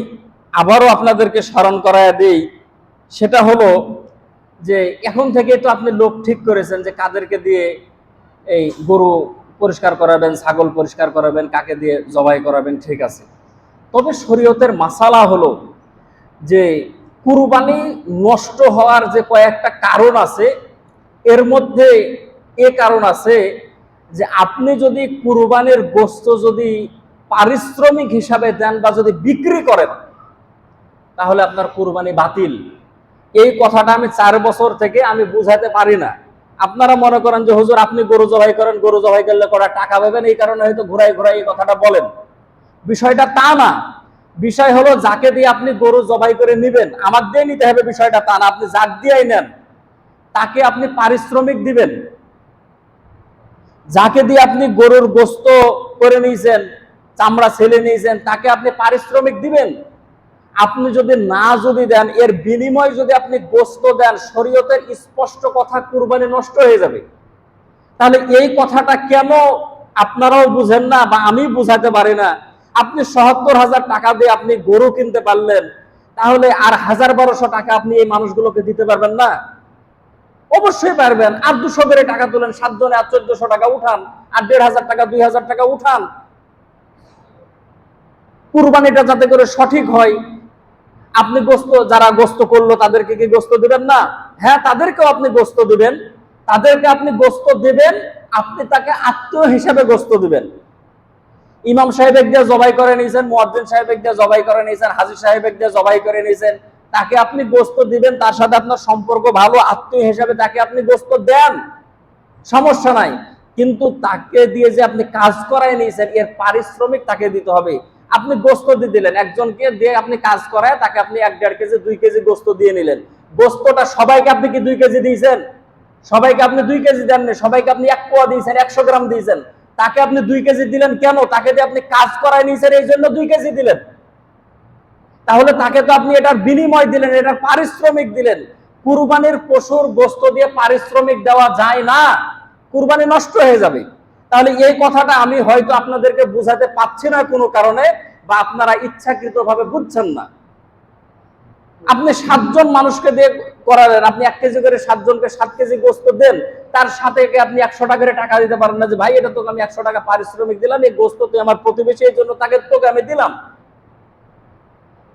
আবারও আপনাদেরকে স্মরণ করায় দেই, সেটা হলো যে এখন থেকে তো আপনি লোক ঠিক করেছেন যে কাদেরকে দিয়ে এই গরু পরিষ্কার করাবেন, ছাগল পরিষ্কার করাবেন, কাকে দিয়ে জবাই করাবেন, ঠিক আছে। তবে শরীয়তের মাসালা হলো যে কুরবানি নষ্ট হওয়ার যে কয়েকটা কারণ আছে, এর মধ্যে এ কারণ আছে যে আপনি যদি কুরবানির গোশত যদি পারিশ্রমিক হিসাবে দেন বা যদি বিক্রি করেন, তাহলে আপনার কুরবানি বাতিল। এই কথাটা আমি 4 বছর থেকে আমি বুঝাতে পারি না। আপনারা মনে করেন যে হুজুর আপনি গরু জবাই করেন, গরু জবাই করলে কটা টাকা পাবেন, এই কারণে হয়তো ঘুরাই ঘুরাই এই কথাটা বলেন। বিষয়টা তা না। বিষয় হলো যাকে দিয়ে আপনি গরু জবাই করে নিবেন, আমার দিয়ে নিতে হবে, বিষয়টা তা না। আপনি যাক দিয়েই নেন, তাকে আপনি পারিশ্রমিক দিবেন। যাকে দিয়ে আপনি গরুর গোশত করে নিয়েছেন, চামড়া ছেলে নিয়েছেন, তাকে আপনি পারিশ্রমিক দিবেন। আপনি যদি না যদি দেন, এর বিনিময়ে যদি আপনি গোশত দেন, শরীয়তের স্পষ্ট কথা, কুরবানি নষ্ট হয়ে যাবে। তাহলে এই কথাটা কেন আপনারাও বুঝেন না বা আমি বুঝাতে পারি না? আপনি ৭৭,০০০ টাকা দিয়ে আপনি গরু কিনতে পারলেন, তাহলে আর ১,১২০০ টাকা আপনি এই মানুষগুলোকে দিতে পারবেন না? অবশ্যই পারবেন। আর ২০০ করে টাকা তুলেন, 7 জনে আর ১৪০০ টাকা উঠান, আর ১,৫০০ টাকা ২,০০০ টাকা উঠান। কুরবানিটা যাতে করে সঠিক হয়। আপনি গোশত, যারা গোশত করলো তাদেরকে কি গোশত দিবেন না? হ্যাঁ, তাদেরকেও আপনি গোশত দিবেন, তাদেরকে আপনি গোশত দিবেন, আপনি তাকে আত্মীয় হিসাবে গোশত দিবেন। ইমাম সাহেব দিয়ে জবাই করে নিয়েছেন, মুয়াজ্জিন সাহেব দিয়ে জবাই করে নিয়েছেন, হাজী সাহেব দিয়ে জবাই করে নিয়েছেন, তাকে আপনি গোশত দিবেন, তার সাথে আপনার সম্পর্ক ভালো, আত্মীয় হিসাবে তাকে আপনি গোশত দেন, সমস্যা নাই। কিন্তু তাকে দিয়ে যে আপনি কাজ করায় নিয়েছেন, এর পারিশ্রমিক তাকে দিতে হবে। আপনি গোশত দিয়ে দিলেন, একজনকে দিয়ে আপনি কাজ করায় তাকে আপনি 1.5 কেজি 2 কেজি গোশত দিয়ে নিলেন। গোশতটা সবাইকে আপনি কি 2 কেজি দিয়েছেন? সবাইকে আপনি 2 কেজি দেননি, সবাইকে আপনি 1 পোয়া দিয়েছেন, 100 গ্রাম দিয়েছেন। তাকে আপনি 2 কেজি দিলেন কেন? তাকে দিয়ে আপনি কাজ করায় নিয়েছেন, এই জন্য 2 কেজি দিলেন। তাহলে তাকে তো আপনি এটার বিনিময় দিলেন, এটার পারিশ্রমিক দিলেন। কুরবানির পশুর গোশত দিয়ে পারিশ্রমিক দেওয়া যায় না, কুরবানি নষ্ট হয়ে যাবে। তাহলে এই কথাটা আমি হয়তো আপনাদেরকে বুঝাতে পারছি না কোনো কারণে, বা আপনারা ইচ্ছাকৃতভাবে বুঝছেন না। আপনি 7 জন মানুষকে দিয়ে করালেন, আপনি 1 কেজি করে 7 জনকে 7 কেজি গোস্ত দেন, তার সাথে আপনি 100 টাকা করে টাকা দিতে পারেন না যে ভাই এটা তোকে আমি 100 টাকা পারিশ্রমিক দিলাম, এই গোস্ত তুই আমার প্রতিবেশী, এই জন্য তাকে তোকে আমি দিলাম।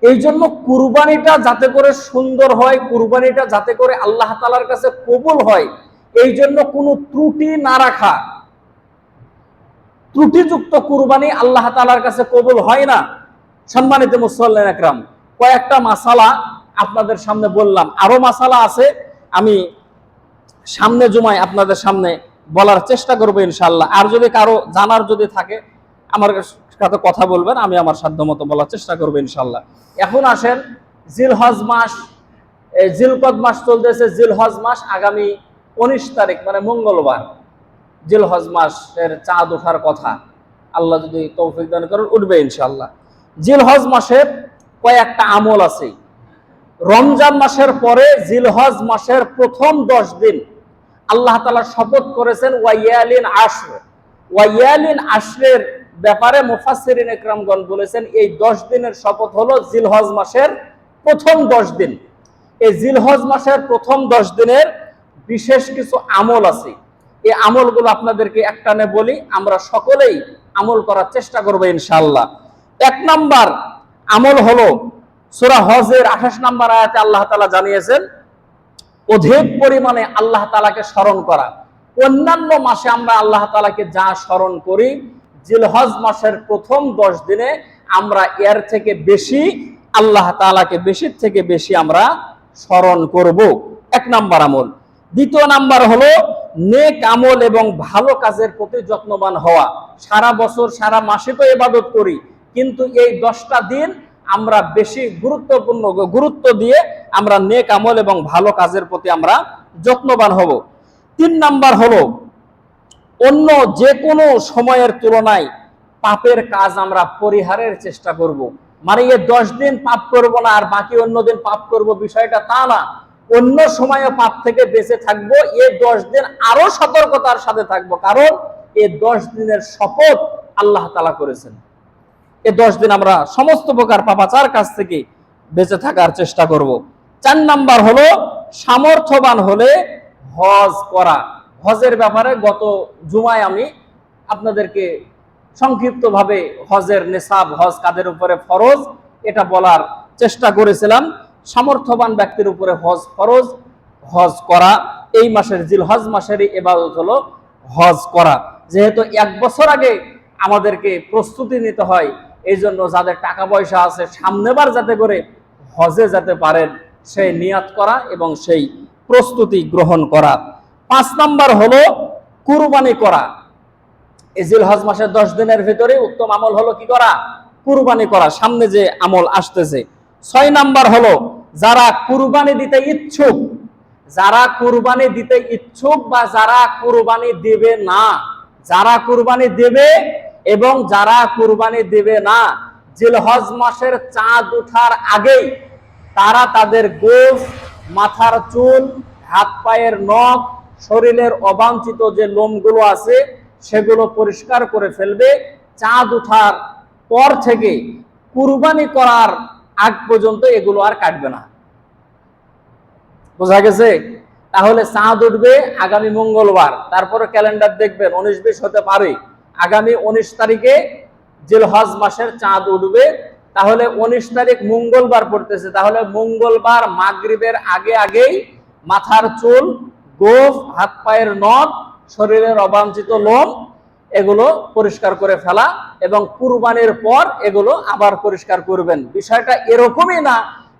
এই জন্য কুরবানিটা যাতে করে সুন্দর হয়, কুরবানিটা যাতে করে আল্লাহ তাআলার কাছে কবুল হয়, এই জন্য কোনো ত্রুটি না রাখা। ত্রুটিযুক্ত কুরবানি আল্লাহ তাআলার কাছে কবুল হয় না। সম্মানিত মুসল্লিন একরাম, কয়েকটা মাসালা আপনাদের সামনে বললাম, আরো মাসালা আছে, আমি সামনে জুমায় আপনাদের সামনে বলার চেষ্টা করবো ইনশাআল্লাহ। আর যদি কারো জানার যদি থাকে আমার সাথে কথা বলবেন, আমি আমার সাধ্যমতো বলার চেষ্টা করবো ইনশাআল্লাহ। এখন আসেন জিলহজ মাস, জিলকদ মাস চলতেছে, জিলহজ মাস আগামী 19 তারিখ মানে মঙ্গলবার জিলহজ মাসের চাঁদ ওঠার কথা, আল্লাহ যদি তৌফিক দান করেন উঠবে ইনশাআল্লাহ। জিলহজ মাসের কয়েকটা আমল আছে। রমজান মাসের পরে জিলহজ মাসের প্রথম 10 দিন আল্লাহ তাআলা শপথ করেছেন ওয়াইয়ালিন আশর। ওয়াইয়ালিন আশরের ব্যাপারে মুফাসসিরিন ইকরামগণ বলেছেন এই 10 দিনের শপথ হলো জিলহজ মাসের প্রথম 10 দিন। এই জিলহজ মাসের প্রথম 10 দিনের বিশেষ কিছু আমল আছে। এই আমলগুলো আপনাদেরকে একটানে বলি, আমরা সকলেই আমল করার চেষ্টা করব ইনশাআল্লাহ। 1 নাম্বার আমল হলো সূরা হজের 28 নম্বর আয়াতে আল্লাহ তাআলা জানিয়েছেন অধিক পরিমাণে আল্লাহ তাআলাকে স্মরণ করা। অন্যান্য মাসে আমরা আল্লাহ তাআলাকে যা স্মরণ করি, জিলহজ মাসের প্রথম 10 দিনে আমরা এর থেকে বেশি আল্লাহ তাআলাকে বেশির থেকে বেশি আমরা স্মরণ করব। 1 নাম্বার আমল। 2 নাম্বার হলো নেক আমল এবং ভালো কাজের প্রতি যত্নবান হওয়া। সারা বছর সারা মাসে তো ইবাদত করি, কিন্তু এই 10টা দিন আমরা বেশি গুরুত্ব দিয়ে আমরা নেক আমল এবং ভালো কাজের প্রতি আমরা যত্নবান হব। 3 নাম্বার হলো অন্য যে কোনো সময়ের তুলনায় পাপের কাজ আমরা পরিহারের চেষ্টা করব। মানে এই 10 দিন পাপ করব না আর বাকি অন্য দিন পাপ করব, বিষয়টা তা না। অন্য সময়ে পাপ থেকে বেঁচে থাকবো, এই 10 দিন আরো সতর্কতার সাথে থাকবো, কারণ এই 10 দিনের শপথ আল্লাহ তাআলা করেছেন। এই 10 দিন আমরা সমস্ত প্রকার পাপাচার কাছ থেকে বেঁচে থাকার চেষ্টা করব। 4 নাম্বার হলো সামর্থ্যবান হলে হজ করা। হজের ব্যাপারে গত জুমায় আমি আপনাদেরকে সংক্ষিপ্তভাবে হজের নিসাব, হজ কাদের উপরে ফরজ, এটা বলার চেষ্টা করেছিলাম। সামর্থ্যবান ব্যক্তির উপরে হজ ফরজ, হজ করা এই মাসের জিলহজ মাসেরই ইবাদত হলো হজ করা। যেহেতু 1 বছর আগে আমাদেরকে প্রস্তুতি নিতে হয়, এই জন্য যাদের টাকা পয়সা আছে সামনেবার যাতে করে হজে যেতে পারেন সেই নিয়াত করা এবং সেই প্রস্তুতি গ্রহণ করা। 5 নাম্বার হলো কুরবানি করা। এই জিলহজ মাসের 10 দিনের ভিতরে উত্তম আমল হলো কি করা? কুরবানি করা, সামনে যে আমল আসতেছে। 6 নাম্বার হলো যারা কুরবানি দিতে ইচ্ছুক, যারা কুরবানি দিতে ইচ্ছুক বা যারা কুরবানি দেবে না, যারা কুরবানি দেবে এবং যারা কুরবানি দেবে না, জিলহজ মাসের চাঁদ ওঠার আগেই তারা তাদের গোঁফ, মাথার চুল, হাত পায়ের নখ, শরীরের অবাঞ্ছিত যে লোমগুলো আছে সেগুলো পরিষ্কার করে ফেলবে। চাঁদ ওঠার পর থেকে কুরবানি করার আগ পর্যন্ত এগুলো আর কাটবে না। বোঝা গেছে? তাহলে চাঁদ উঠবে আগামী মঙ্গলবার, তারপরে ক্যালেন্ডার দেখবেন 19-20 হতে পারে, আগামী 19 তারিখে জিলহজ মাসের চাঁদ উঠবে। তাহলে 19 তারিখ মঙ্গলবার পড়তেছে, তাহলে মঙ্গলবার মাগরিবের আগেই মাথার চুল, গোঁফ, হাত পায়ের নখ, শরীরের অবাঞ্ছিত লোম এগুলো পরিষ্কার করে ফেলা এবং কুরবানির পর এগুলো আবার পরিষ্কার করবেন। বিষয়টা এরকমই না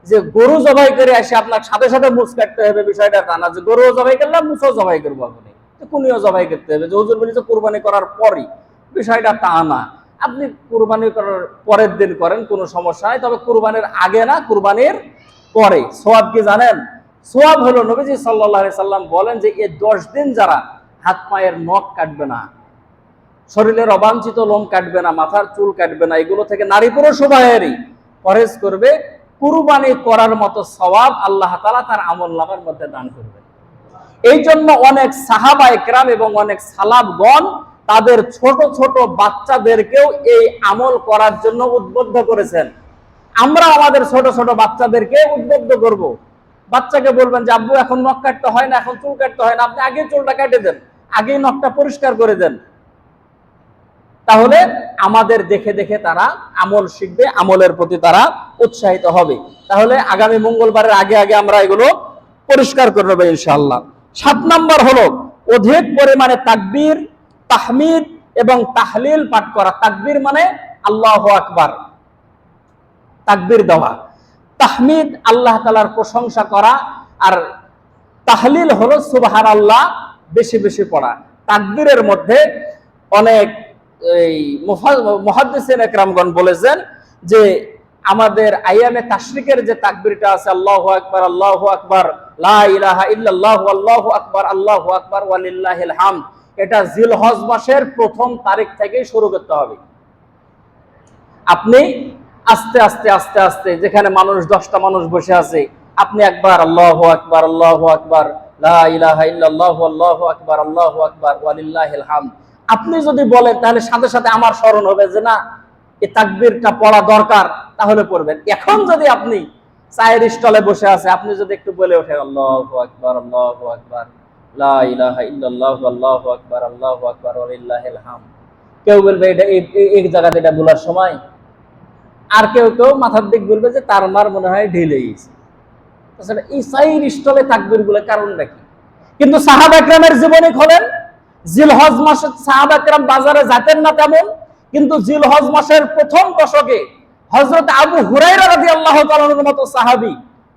যে গরু জবাই করে এসে আপনার সাথে সাথে মুছ কাটতে হবে, বিষয়টা তা না যে গরু জবাই করলাম মুছও জবাই করবো, আপনি কুনিও জবাই করতে হবে যে হুজুর বলেছে কুরবানি করার পরই, বিষয়টা তা না। আপনি কুরবানি করার পরের দিন করেন, কোনো সমস্যা নাই, তবে কুরবানির আগে না, কুরবানির পরে। সওয়াব কি জানেন? সওয়াব হলো নবীজি সাল্লাল্লাহু আলাইহি সাল্লাম বলেন যে এই 10 দিন যারা হাত পায়ের নখ কাটবে না, শরীরের অবাঞ্ছিত লোম কাটবে না, মাথার চুল কাটবে না, এগুলো থেকে নারী পুরুষ উভয়েরই পরহেজ করবে, কুরবানি করার মতো সওয়াব আল্লাহ তাআলা তার আমলনামার মধ্যে দান করবে। এই জন্য অনেক সাহাবা ইকরাম এবং অনেক সালাফগণ তাদের ছোট ছোট বাচ্চাদেরকেও এই আমল করার জন্য উদ্বুদ্ধ করেছেন। আমরা আমাদের ছোট ছোট বাচ্চাদেরকে উদ্বুদ্ধ করব। বাচ্চাকে বলবেন যে আব্বু এখন নখ কাটতে হয় না, এখন চুল কাটতে হয় না, আপনি আগে চুলটা কেটে দেন, আগেই নখটা পরিষ্কার করে দেন। তাহলে আমাদের দেখে দেখে তারা আমল শিখবে, আমলের প্রতি তারা উৎসাহিত হবে। তাহলে আগামী মঙ্গলবারের আগে আগে আমরা এগুলো পরিষ্কার করে নেব ইনশাআল্লাহ। 7 নম্বর হলো অধিক পরিমাণে তাকবীর, তাহমিদ এবং তাহলিল পাঠ করা। তাকবীর মানে আল্লাহু আকবার, তাকবীর দেওয়া। তাহমিদ আল্লাহ তাআলার প্রশংসা করা, আর তাহলিল হলো সুবহানাল্লাহ বেশি বেশি পড়া। তাকবীরের মধ্যে অনেক এই মুহাদ্দিসিন একরামগণ বলেছেন যে আমাদের আইয়ামে তাশরিকের যে তাকবীরটা আছে, আল্লাহু আকবার, আল্লাহু আকবার, লা ইলাহা ইল্লাল্লাহ, আল্লাহু আকবার ওয়ালিল্লাহিল হামদ, এটা জিলহজ মাসের প্রথম তারিখ থেকেই শুরু করতে হবে। আপনি আস্তে আস্তে আস্তে আস্তে, যেখানে মানুষ 10টা মানুষ বসে আছে, আপনি একবার আল্লাহু আকবার, আল্লাহু আকবার, লা ইলাহা ইল্লাল্লাহ, আল্লাহু আকবার ওয়ালিল্লাহিল হামদ আপনি যদি বলেন, তাহলে সাথে সাথে আমার স্মরণ হবে যে না, এই তাকবীরটা পড়া দরকার, তাহলে পড়বেন। এখন যদি আপনি চায়ের স্টলে বসে আছে, আপনি যদি একটু বলে ওঠেন আল্লাহু আকবার, আল্লাহু আকবার, লা ইলাহা ইল্লাল্লাহ, আল্লাহু আকবার ওয়ালিল্লাহিল হামদ, কেউ বলবে এটা এক জায়গাতে এটা বলার সময়, আর কেউ কেউ মাথার দিক বলবে যে তার মার মনে হয় ঢিল হয়ে গেছে। তাছাড়া এই চায়ের স্টলে তাকবীর গুলো কারণটা কি? কিন্তু সাহাবা একরামের জীবনী খোলেন, জিলহজ মাসে সাহাবা একরাম বাজারে যেতেন না তেমন, কিন্তু জিলহজ মাসের প্রথম দশকে হযরত আবু হুরায়রা রাদিয়াল্লাহু তাআলার মতো সাহাবী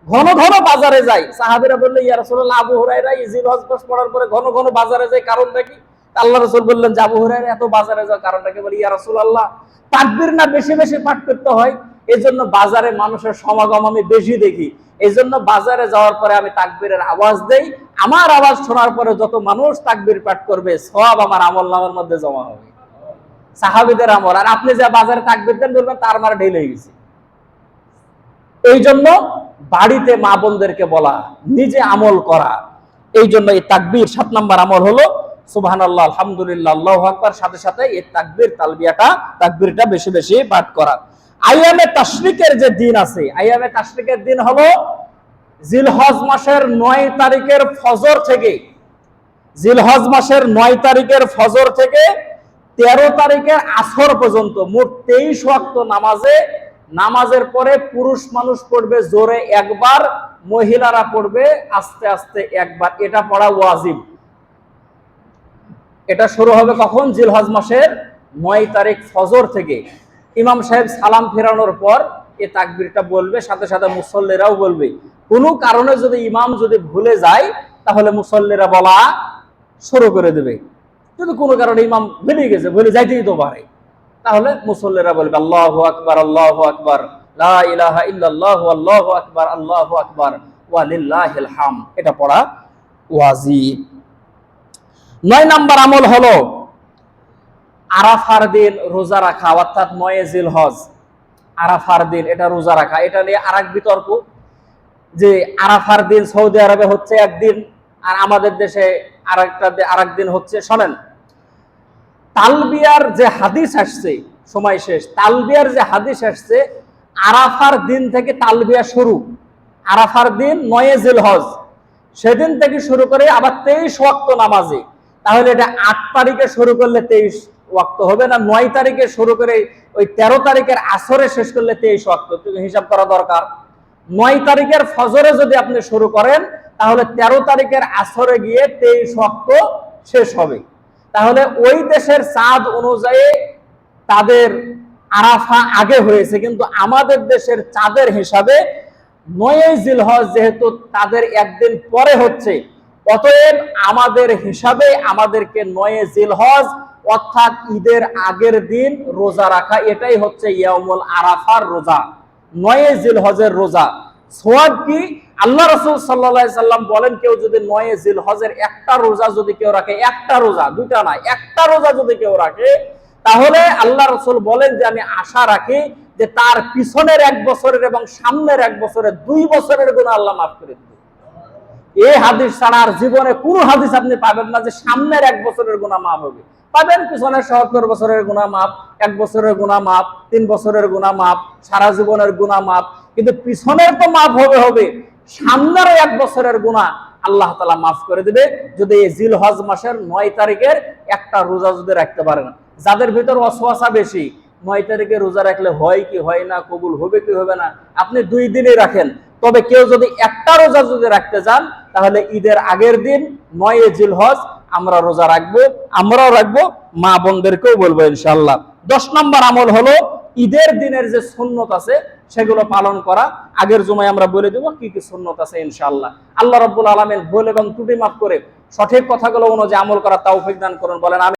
ঘন ঘন বাজারে যায়। সাহাবীরা বললেন, ইয়া রাসূলুল্লাহ, আবু হুরায়রা এই জিলহজ মাস পড়ার পরে ঘন ঘন বাজারে যায়, কারণটা কি? আল্লাহ রাসূল বললেন যে আবু হুরায়রা এত বাজারে যাওয়ার কারণটা কি? বলে, ইয়া রাসূলুল্লাহ, তাকবীর না বেশি বেশি পাঠ করতে হয়, এজন্য বাজারে মানুষের সমাগম আমি বেশি দেখি, এজন্য বাজারে যাওয়ার পরে আমি তাকবীরের আওয়াজ দেই, আমার আওয়াজ শোনার পরে যত মানুষ তাকবীর পাঠ করবে সব আমার আমলনামার মধ্যে জমা হবে, সাহাবীদের আমল। আর আপনি যে বাজারে তাকবীর দেন, বলবেন তার মার ঢিল হয়ে গেছে। এই জন্য বাড়িতে মা বোনদেরকে বলা, নিজে আমল করা। এই জন্য এই তাকবীর 7 নম্বর আমল হলো সুবহানাল্লাহ, আলহামদুলিল্লাহ, আল্লাহু আকবার, সাথে সাথে এই তাকবীর তাকবীরটা বেশি বেশি পাঠ করা। আইয়ামে তাশরিকের যে দিন আছে, আইয়ামে তাশরিকের দিন হলো জিলহজ মাসের 9 তারিখের ফজর থেকে, জিলহজ মাসের 9 তারিখের ফজর থেকে 13 তারিখের আসর পর্যন্ত মোট 23 ওয়াক্ত নামাজের পরে পুরুষ মানুষ পড়বে জোরে একবার, মহিলারা পড়বে আস্তে আস্তে একবার। এটা পড়া ওয়াজিব। এটা শুরু হবে কখন? জিলহজ মাসের 9 তারিখ ফজর থেকে। ইমাম সাহেব সালাম ফেরানোর পর এই তাকবীরটা বলবে, সাথে সাথে মুসল্লিরাও বলবে। কোনো কারণে যদি ইমাম ভুলে যায়, তাহলে মুসল্লিরা বলা শুরু করে দেবে। যদি কোনো কারণে ইমাম ভুলে যাইতেই তো পারে, তাহলে মুসল্লিরা বলবে আল্লাহু আকবার, আল্লাহু আকবার, লা ইলাহা ইল্লাল্লাহ, আল্লাহু আকবার ওয়ালিল্লাহিল হামদ। এটা পড়া ওয়াজিব। 9 নম্বর আমল হলো আরাফার দিন রোজা রাখা, অর্থাৎ 9 জিলহজ আরাফার দিন এটা রোজা রাখা। এটা নিয়ে আরেক বিতর্ক যে আরাফার দিন সৌদি আরবে হচ্ছে একদিন, আর আমাদের দেশে আরেক দিন হচ্ছে। শোনেন, তালবিয়ার যে হাদিস আসছে, সময় শেষ, তালবিয়ার যে হাদিস আসছে, আরাফার দিন থেকে তালবিয়া শুরু। আরাফার দিন 9 জিলহজ, সেদিন থেকে শুরু করে আবার 23 ওয়াক্ত নামাজে। তাহলে এটা 8 তারিখে শুরু করলে 23 ওয়াক্ত হবে না, 9 তারিখে শুরু করে ওই 13 তারিখের আসরে শেষ করলে 23 ওয়াক্ত। হিসাব করা দরকার। 9 তারিখের ফজরে যদি আপনি শুরু করেন, তাহলে 13 তারিখের আসরে গিয়ে 23 ওয়াক্ত শেষ হবে। তাহলে ওই দেশের চাঁদ অনুযায়ী তাদের আরাফা আগে হয়েছে, কিন্তু আমাদের দেশের চাঁদের হিসাবে 9 জিলহজ যেহেতু তাদের একদিন পরে হচ্ছে, অতএব আমাদের হিসাবে আমাদেরকে 9 জিলহজ অর্থাৎ ঈদের আগের দিন রোজা রাখা, এটাই হচ্ছে ইয়াউমুল আরাফার রোজা, 9 জিলহজের রোজা। সওয়াব কি? আল্লাহ রাসূল সাল্লাল্লাহু আলাইহি সাল্লাম বলেন, কেউ যদি 9 জিলহজের একটা রোজা যদি কেউ রাখে, একটা রোজা, দুটা না, একটা রোজা যদি কেউ রাখে, তাহলে আল্লাহ রাসূল বলেন যে আমি আশা রাখি যে তার পিছনের 1 বছরের এবং সামনের 1 বছরের 2 বছরের গুনাহ আল্লাহ মাফ করে দিবেন। এই হাদিস ছাড়া আর জীবনে কোনো হাদিস আপনি পাবেন না যে সামনের 1 বছরের গুনাহ মাফ হবে, পাবেন পিছনের ৭০ বছরের গুনাহ মাফ, ১ বছরের গুনাহ মাফ, ৩ বছরের গুনাহ মাফ, সারা জীবনের গুনাহ মাফ। কিন্তু পিছনের তো মাফ হবে, সামনের ১ বছরের গুনাহ আল্লাহ তাআলা মাফ করে দিবে যদি এই জিলহজ মাসের ৯ তারিখের একটা রোজা যদি রাখতে পারেন। যাদের ভিতর ওয়াসওয়াসা বেশি, ৯ তারিখে রোজা রাখলে হয় কি হয় না, কবুল হবে কি হবে না, আপনি ২ দিনই রাখেন। তবে কেউ যদি একটা রোজা যদি রাখতে চান, তাহলে ঈদের আগের দিন ৯ জিলহজ আমরা রোজা রাখবো, আমরাও রাখবো, মা বোনদেরকেও বলবো ইনশাআল্লাহ। ১০ নম্বর আমল হলো ঈদের দিনের যে সুন্নত আছে সেগুলো পালন করা। আগের জুমায় আমরা বলে দেবো কি কি সুন্নত আছে ইনশাআল্লাহ। আল্লাহ রাব্বুল আলামিন ভুল এবং ত্রুটি মাফ করে সঠিক কথাগুলো অনুযায়ী আমল করার তৌফিক দান করুন, বলেন আমিন।